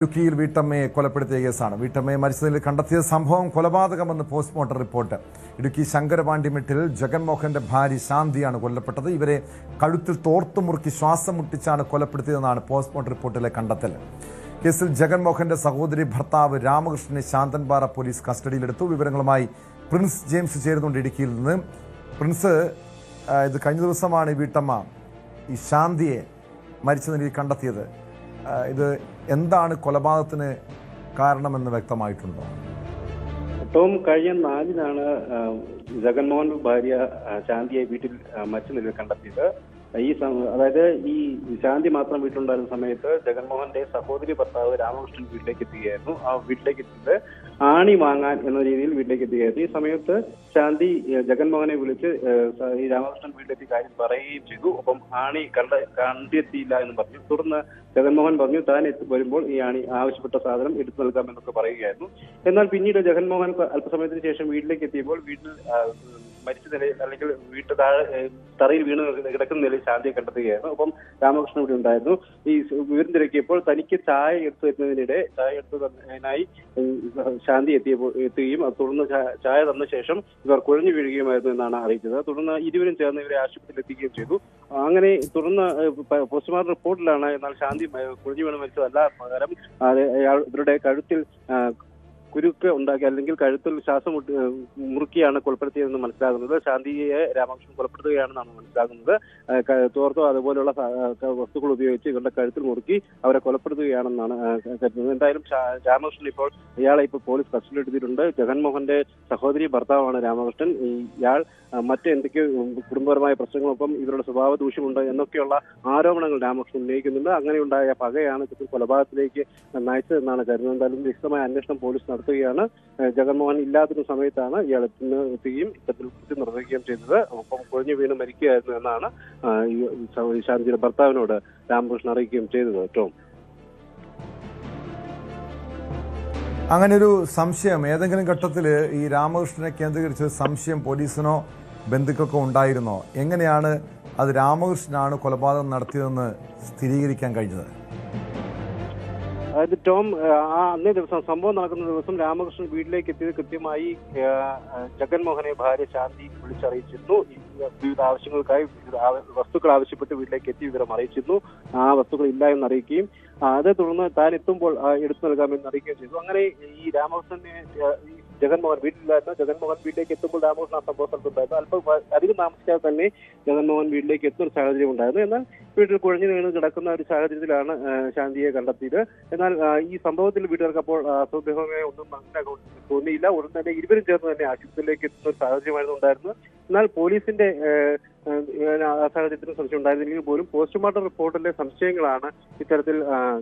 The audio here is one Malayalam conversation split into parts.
ഇടുക്കിയിൽ വീട്ടമ്മയെ കൊലപ്പെടുത്തിയ കേസാണ്. വീട്ടമ്മയെ മരിച്ച നിലയിൽ കണ്ടെത്തിയ സംഭവം കൊലപാതകമെന്ന് പോസ്റ്റ്മോർട്ടം റിപ്പോർട്ട്. ഇടുക്കി ശങ്കരപാണ്ടിമെട്ടിൽ ജഗൻമോഹന്റെ ഭാര്യ ശാന്തിയാണ് കൊല്ലപ്പെട്ടത്. ഇവരെ കഴുത്തിൽ തോർത്തുമുറുക്കി ശ്വാസം മുട്ടിച്ചാണ് കൊലപ്പെടുത്തിയതെന്നാണ് പോസ്റ്റ്മോർട്ടം റിപ്പോർട്ടിലെ കണ്ടെത്തൽ. കേസിൽ ജഗൻമോഹന്റെ സഹോദരി ഭർത്താവ് രാമകൃഷ്ണനെ ശാന്തൻപാറ പോലീസ് കസ്റ്റഡിയിലെടുത്തു. വിവരങ്ങളുമായി പ്രിൻസ് ജെയിംസ് ചേരുന്നുണ്ട് ഇടുക്കിയിൽ നിന്ന്. പ്രിൻസ്, ഇത് കഴിഞ്ഞ ദിവസമാണ് ഈ വീട്ടമ്മ ഈ ശാന്തിയെ മരിച്ച നിലയിൽ കണ്ടെത്തിയത്. ഇത് എന്താണ് കൊലപാതകത്തിന് കാരണമെന്ന് വ്യക്തമായിട്ടുണ്ടോ? ടോം, കഴിഞ്ഞ 4-നാണ് ജഗൻമോഹൻ ഭാര്യ ശാന്തിയെ വീട്ടിൽ മരിച്ച നിലയിൽ കണ്ടെത്തിയത്. അതായത് ഈ ശാന്തി മാത്രം വീട്ടിലുണ്ടായിരുന്ന സമയത്ത് ജഗൻമോഹന്റെ സഹോദരി ഭർത്താവ് രാമകൃഷ്ണൻ വീട്ടിലേക്ക് എത്തുകയായിരുന്നു. ആ വീട്ടിലേക്ക് എത്തിയത് ആണി വാങ്ങാൻ എന്ന രീതിയിൽ വീട്ടിലേക്ക് എത്തുകയായിരുന്നു. ഈ സമയത്ത് ശാന്തി ജഗൻമോഹനെ വിളിച്ച് ഈ രാമകൃഷ്ണൻ വീട്ടിലെത്തി കാര്യം പറയുകയും ചെയ്തു. ഒപ്പം ആണി കണ്ടെത്തിയില്ല എന്ന് പറഞ്ഞു. തുടർന്ന് ജഗൻമോഹൻ പറഞ്ഞു താൻ വരുമ്പോൾ ഈ ആണി ആവശ്യപ്പെട്ട സാധനം എടുത്തു നൽകാമെന്നൊക്കെ പറയുകയായിരുന്നു. എന്നാൽ പിന്നീട് ജഗൻമോഹൻ അല്പസമയത്തിന് ശേഷം വീട്ടിലേക്ക് എത്തിയപ്പോൾ വീട്ടിൽ മരിച്ച നിലയിൽ അല്ലെങ്കിൽ വീട്ടു തറയിൽ വീണ് കിടക്കുന്ന നിലയിൽ ശാന്തിയെ കണ്ടെത്തുകയായിരുന്നു. ഒപ്പം രാമകൃഷ്ണൻ ഇവിടെ ഉണ്ടായിരുന്നു. ഈ വീടിന് തിരക്കിയപ്പോൾ തനിക്ക് ചായ എടുത്തു വരുന്നതിനിടെ ചായ എടുത്തതിനായി ശാന്തി എത്തുകയും തുടർന്ന് ചായ തന്ന ശേഷം ഇവർ കുഴഞ്ഞു വീഴുകയുമായിരുന്നു എന്നാണ് അറിയിച്ചത്. തുടർന്ന് ഇരുവരും ചേർന്ന് ഇവരെ ആശുപത്രിയിൽ എത്തിക്കുകയും ചെയ്തു. അങ്ങനെ തുടർന്ന് പോസ്റ്റ്മോർട്ടം റിപ്പോർട്ടിലാണ് എന്നാൽ ശാന്തി കുഴഞ്ഞു വീണ് മരിച്ചതല്ല, പകരം ഇവരുടെ കഴുത്തിൽ കുരുക്ക് ഉണ്ടാക്കി അല്ലെങ്കിൽ കഴുത്തിൽ ശ്വാസം മുറുക്കിയാണ് കൊലപ്പെടുത്തിയതെന്ന് മനസ്സിലാകുന്നത്. ശാന്തിയെ രാമകൃഷ്ണൻ കൊലപ്പെടുത്തുകയാണെന്നാണ് മനസ്സിലാകുന്നത്. തോർത്തോ അതുപോലെയുള്ള വസ്തുക്കൾ ഉപയോഗിച്ച് ഇവരുടെ കഴുത്തിൽ മുറുക്കി അവരെ കൊലപ്പെടുത്തുകയാണെന്നാണ് കരുതുന്നത്. എന്തായാലും രാമകൃഷ്ണൻ ഇയാളെ ഇപ്പോൾ പോലീസ് കസ്റ്റഡിയിലെടുത്തിട്ടുണ്ട്. ജഗൻമോഹന്റെ സഹോദരി ഭർത്താവാണ് രാമകൃഷ്ണൻ. ഇയാൾ മറ്റെന്തൊക്കെയോ കുടുംബപരമായ പ്രശ്നങ്ങളൊപ്പം ഇവരുടെ സ്വഭാവ ദൂഷ്യമുണ്ട് എന്നൊക്കെയുള്ള ആരോപണങ്ങൾ രാമകൃഷ്ണൻ ഉന്നയിക്കുന്നുണ്ട്. അങ്ങനെയുണ്ടായ പകയാണ് കൊലപാതകത്തിലേക്ക് നയിച്ചതെന്നാണ് കരുതുന്നത്. എന്തായാലും വിശദമായ അന്വേഷണം പോലീസ് നടത്തുകയാണ്. ജഗൻമോഹൻ ഇല്ലാത്തൊരു സമയത്താണ് ഇയാൾ എത്തുകയും ഇത്തരത്തിൽ കൃത്യം നിർവഹിക്കുകയും ചെയ്തത്. ഒപ്പം കുഴഞ്ഞു വീണ് മരിക്കുകയായിരുന്നു എന്നാണ് ശാന്തിയുടെ ഭർത്താവിനോട് രാമകൃഷ്ണൻ അറിയിക്കുകയും ചെയ്തത്. ടോം, അങ്ങനെ ഒരു സംശയം ഏതെങ്കിലും ഘട്ടത്തിൽ ഈ രാമകൃഷ്ണനെ കേന്ദ്രീകരിച്ച് സംശയം പോലീസിനോ ബന്ധുക്കൾക്കോ ഉണ്ടായിരുന്നോ? എങ്ങനെയാണ് അത് രാമകൃഷ്ണനാണ് കൊലപാതകം നടത്തിയതെന്ന് സ്ഥിരീകരിക്കാൻ കഴിഞ്ഞത്? അതായത് ടോം, അന്നേ ദിവസം സംഭവം നടക്കുന്ന ദിവസം രാമകൃഷ്ണൻ വീട്ടിലേക്ക് എത്തിയത് കൃത്യമായി ജഗൻമോഹനെ ഭാര്യ ശാന്തി വിളിച്ചറിയിച്ചിരുന്നു. വിവിധ ആവശ്യങ്ങൾക്കായി വസ്തുക്കൾ ആവശ്യപ്പെട്ട് വീട്ടിലേക്ക് എത്തി വിവരം അറിയിച്ചിരുന്നു. ആ വസ്തുക്കൾ ഇല്ല എന്ന് അറിയിക്കുകയും അതേ തുടർന്ന് താൻ എത്തുമ്പോൾ എടുത്തു നൽകാമെന്ന് അറിയിക്കുകയും ചെയ്തു. അങ്ങനെ ഈ രാമകൃഷ്ണനെ ജഗൻമോഹൻ വീട്ടിലായിരുന്നു. ജഗൻമോഹൻ വീട്ടിലേക്ക് എത്തുമ്പോൾ രാമകൃഷ്ണൻ ആ സംഭവ സ്ഥലത്തുണ്ടായിരുന്നു. അധികം താമസിക്കാതെ തന്നെ ജഗൻമോഹൻ വീട്ടിലേക്ക് എത്തുന്ന ഒരു സാഹചര്യം ഉണ്ടായിരുന്നു. എന്നാൽ വീട്ടിൽ കുഴഞ്ഞു വീണ് കിടക്കുന്ന ഒരു സാഹചര്യത്തിലാണ് ശാന്തിയെ കണ്ടെത്തിയത്. എന്നാൽ ഈ സംഭവത്തിൽ വീട്ടുകാർക്ക് അപ്പോൾ അസ്വാഭാവികമായ ഒന്നും തോന്നിയില്ല. ഉടൻ തന്നെ ഇരുവരും ചേർന്ന് തന്നെ ആശുപത്രിയിലേക്ക് എത്തുന്ന ഒരു സാഹചര്യമായിരുന്നു ഉണ്ടായിരുന്നത്. എന്നാൽ പോലീസിന്റെ സാഹചര്യത്തിന് സംശയം ഉണ്ടായിരുന്നെങ്കിൽ പോലും പോസ്റ്റ്മോർട്ടം റിപ്പോർട്ടിലെ സംശയങ്ങളാണ് ഇത്തരത്തിൽ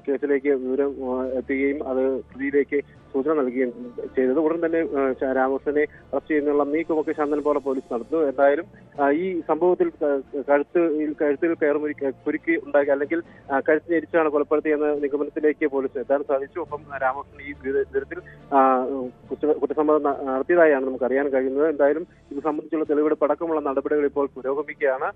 കേസിലേക്ക് വിവരം എത്തുകയും അത് പ്രതിയിലേക്ക് സൂചന നൽകുകയും ചെയ്തത്. ഉടൻ തന്നെ രാമകൃഷ്ണനെ അറസ്റ്റ് ചെയ്യുന്നുള്ള നീക്കമൊക്കെ ശാന്തൻപാറ പോലീസ് നടത്തുന്നു. എന്തായാലും ഈ സംഭവത്തിൽ കഴുത്തിൽ കുരുക്കി ഉണ്ടാക്കി അല്ലെങ്കിൽ കഴുത്ത് ഞെരിച്ചാണ് കൊലപ്പെടുത്തിയെന്ന നിഗമനത്തിലേക്ക് പോലീസ് എത്താൻ സാധിച്ചു. ഒപ്പം രാമകൃഷ്ണൻ ഈ വിധത്തിൽ കുറ്റസമ്മതം നടത്തിയതായാണ് നമുക്ക് അറിയാൻ കഴിയുന്നത്. എന്തായാലും ഇത് സംബന്ധിച്ചുള്ള തെളിവെടുപ്പ് അടക്കമുള്ള നടപടികൾ ഇപ്പോൾ പുരോഗമിക്കുകയാണ്.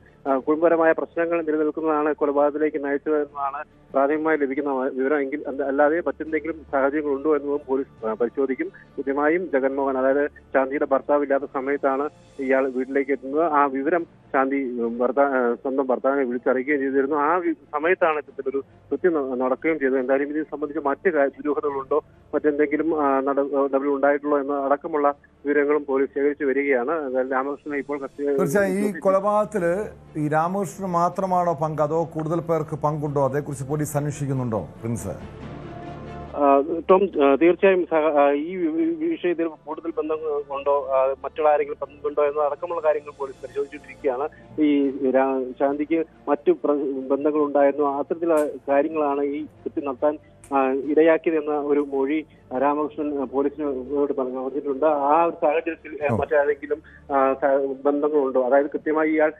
കുടുംബപരമായ പ്രശ്നങ്ങൾ നിലനിൽക്കുന്നതാണ് കൊലപാതകത്തിലേക്ക് നയിച്ചതെന്നാണ് പ്രാഥമികമായി ലഭിക്കുന്ന വിവരം. എങ്കിൽ അല്ലാതെ മറ്റെന്തെങ്കിലും സാഹചര്യങ്ങൾ ഉണ്ടോ എന്നതും പോലീസ് പരിശോധിക്കും. കൃത്യമായും ജഗൻമോഹൻ, അതായത് ശാന്തിയുടെ ഭർത്താവ് ഇല്ലാത്ത സമയത്താണ് ഇയാൾ വീട്ടിലേക്ക് എത്തുന്നത്. ആ വിവരം ശാന്തി സ്വന്തം ഭർത്താവിനെ വിളിച്ചറിയിക്കുകയും ചെയ്തിരുന്നു. ആ സമയത്താണ് ഇത്തരത്തിലൊരു കൃത്യം നടക്കുകയും ചെയ്തത്. എന്തായാലും ഇതിനെ സംബന്ധിച്ച് മറ്റ് ദുരൂഹതകളുണ്ടോ, മറ്റെന്തെങ്കിലും നടപടി ഉണ്ടായിട്ടുള്ളോ എന്ന അടക്കമുള്ള വിവരങ്ങളും പോലീസ് ശേഖരിച്ചു വരികയാണ്. രാമകൃഷ്ണനെ ഇപ്പോൾ തീർച്ചയായും ഈ കൊലപാതകത്തിൽ ഈ രാമകൃഷ്ണൻ മാത്രമാണോ പങ്ക്, അതോ കൂടുതൽ പേർക്ക് പങ്കുണ്ടോ? അതേക്കുറിച്ച് പോലീസ് അന്വേഷിക്കുന്നുണ്ടോ പ്രിൻസ്? ടോം, തീർച്ചയായും ഈ വിഷയത്തിൽ കൂടുതൽ ബന്ധങ്ങളുണ്ടോ, മറ്റുള്ള ആരെങ്കിലും ബന്ധമുണ്ടോ എന്ന അടക്കമുള്ള കാര്യങ്ങൾ പോലീസ് പരിശോധിച്ചുകൊണ്ടിരിക്കുകയാണ്. ഈ ശാന്തിക്ക് മറ്റു ബന്ധങ്ങൾ ഉണ്ടായിരുന്നു, അത്തരത്തിലുള്ള കാര്യങ്ങളാണ് ഈ കൃത്യം നടത്താൻ ഇടയാക്കിയതെന്ന ഒരു മൊഴി രാമകൃഷ്ണൻ പോലീസിനോട് പറഞ്ഞിട്ടുണ്ട്. ആ ഒരു സാഹചര്യത്തിൽ മറ്റേതെങ്കിലും ബന്ധങ്ങളുണ്ടോ, അതായത് കൃത്യമായി ഇയാൾ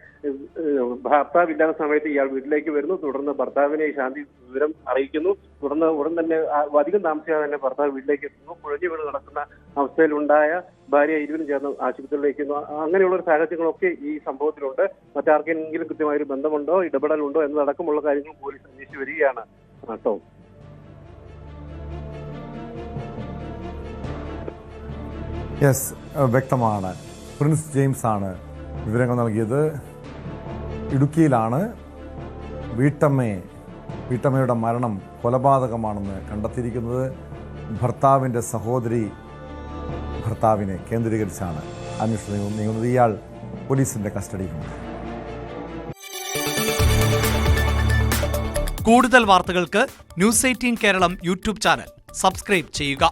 ഭർത്താവില്ലാത്ത സമയത്ത് ഇയാൾ വീട്ടിലേക്ക് വരുന്നു, തുടർന്ന് ഭർത്താവിനെ ശാന്തി വിവരം അറിയിക്കുന്നു, തുടർന്ന് ഉടൻ തന്നെ അധികം താമസിയാതെ തന്നെ ഭർത്താവ് വീട്ടിലേക്ക് എത്തുന്നു. കുഴഞ്ഞു വീണ് നടക്കുന്ന അവസ്ഥയിലുണ്ടായ ഭാര്യ ഇരുവരും ചേർന്ന് ആശുപത്രിയിലേക്ക് എത്തുന്നു. അങ്ങനെയുള്ള ഒരു സാഹചര്യങ്ങളൊക്കെ ഈ സംഭവത്തിലുണ്ട്. മറ്റാർക്കെങ്കിലും കൃത്യമായൊരു ബന്ധമുണ്ടോ, ഇടപെടലുണ്ടോ എന്നതടക്കമുള്ള കാര്യങ്ങൾ പോലീസ് അന്വേഷിച്ചു വരികയാണ്. ടോം. യെസ്, വ്യക്തമാണ്. പ്രിൻസ് ജെയിംസ് ആണ് വിവരങ്ങൾ നൽകിയത്. ഇടുക്കിയിലാണ് വീട്ടമ്മയുടെ മരണം കൊലപാതകമാണെന്ന് കണ്ടെത്തിയിരിക്കുന്നത്. ഭർത്താവിൻ്റെ സഹോദരി ഭർത്താവിനെ കേന്ദ്രീകരിച്ചാണ് അന്വേഷണം നീങ്ങുന്നത്. ഇയാൾ പോലീസിന്റെ കസ്റ്റഡിയിലുണ്ട്. കൂടുതൽ വാർത്തകൾക്ക് News 18 Keralam YouTube channel subscribe ചെയ്യുക.